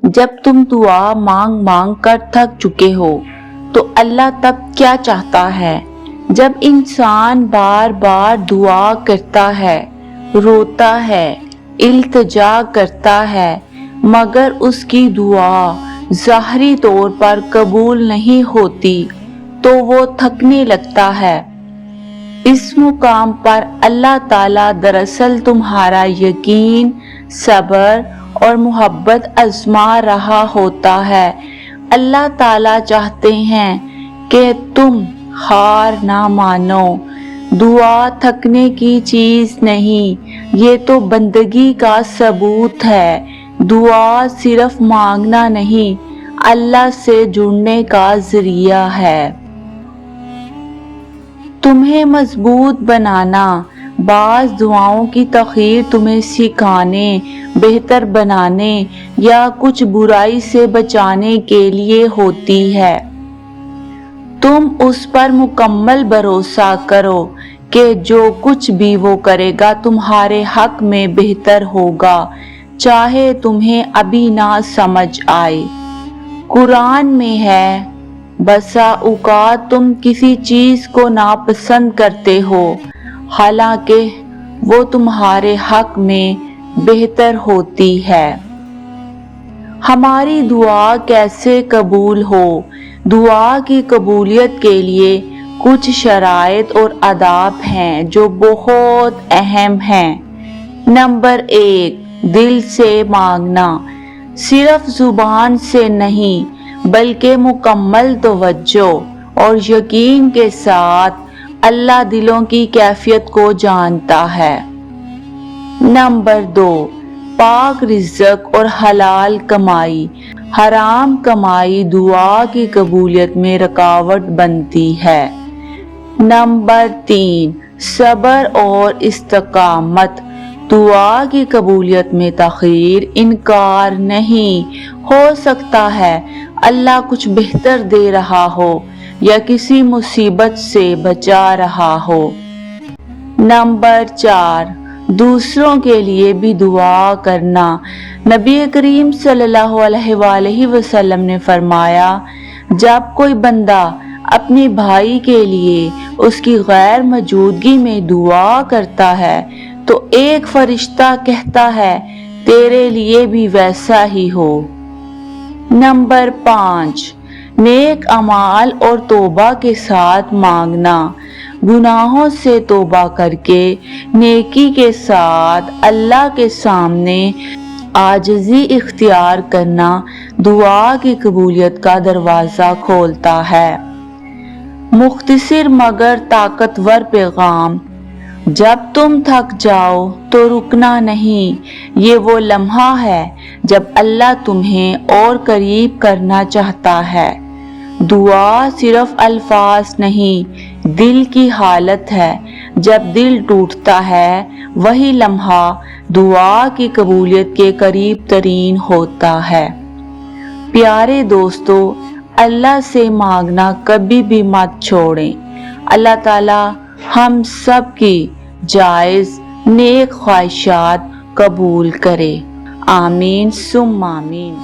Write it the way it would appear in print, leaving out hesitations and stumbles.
جب تم دعا مانگ مانگ کر تھک چکے ہو تو اللہ تب کیا چاہتا ہے؟ جب انسان بار بار دعا کرتا ہے، روتا ہے، التجا کرتا ہے، مگر اس کی دعا ظاہری طور پر قبول نہیں ہوتی تو وہ تھکنے لگتا ہے۔ اس مقام پر اللہ تعالیٰ دراصل تمہارا یقین، صبر اور محبت آزما رہا ہوتا ہے۔ اللہ تعالیٰ چاہتے ہیں کہ تم ہار نہ مانو۔ دعا تھکنے کی چیز نہیں، یہ تو بندگی کا ثبوت ہے۔ دعا صرف مانگنا نہیں، اللہ سے جڑنے کا ذریعہ ہے۔ تمہیں مضبوط بنانا، بعض دعاؤں کی تاخیر تمہیں سکھانے، بہتر بنانے یا کچھ برائی سے بچانے کے لیے ہوتی ہے۔ تم اس پر مکمل بھروسہ کرو کہ جو کچھ بھی وہ کرے گا تمہارے حق میں بہتر ہوگا، چاہے تمہیں ابھی نہ سمجھ آئے۔ قرآن میں ہے، بسا اوقات تم کسی چیز کو ناپسند کرتے ہو حالانکہ وہ تمہارے حق میں بہتر ہوتی ہے۔ ہماری دعا کیسے قبول ہو؟ دعا کی قبولیت کے لیے کچھ شرائط اور آداب ہیں جو بہت اہم ہیں۔ نمبر 1، دل سے مانگنا، صرف زبان سے نہیں بلکہ مکمل توجہ اور یقین کے ساتھ۔ اللہ دلوں کی کیفیت کو جانتا ہے۔ نمبر 2، پاک رزق اور حلال کمائی، حرام کمائی دعا کی قبولیت میں رکاوٹ بنتی ہے۔ نمبر 3، صبر اور استقامت، دعا کی قبولیت میں تاخیر انکار نہیں۔ ہو سکتا ہے اللہ کچھ بہتر دے رہا ہو یا کسی مصیبت سے بچا رہا ہو۔ نمبر 4، دوسروں کے لیے بھی دعا کرنا، نبی کریم صلی اللہ علیہ وآلہ وسلم نے فرمایا، جب کوئی بندہ اپنے بھائی کے لیے اس کی غیر موجودگی میں دعا کرتا ہے تو ایک فرشتہ کہتا ہے تیرے لیے بھی ویسا ہی ہو۔ نمبر 5، نیک اعمال اور توبہ کے ساتھ مانگنا، گناہوں سے توبہ کر کے نیکی کے ساتھ اللہ کے سامنے عاجزی اختیار کرنا دعا کی قبولیت کا دروازہ کھولتا ہے۔ مختصر مگر طاقتور پیغام، جب تم تھک جاؤ تو رکنا نہیں، یہ وہ لمحہ ہے جب اللہ تمہیں اور قریب کرنا چاہتا ہے۔ دعا صرف الفاظ نہیں، دل کی حالت ہے۔ جب دل ٹوٹتا ہے وہی لمحہ دعا کی قبولیت کے قریب ترین ہوتا ہے۔ پیارے دوستو، اللہ سے مانگنا کبھی بھی مت چھوڑیں۔ اللہ تعالی ہم سب کی جائز نیک خواہشات قبول کرے۔ آمین ثم آمین۔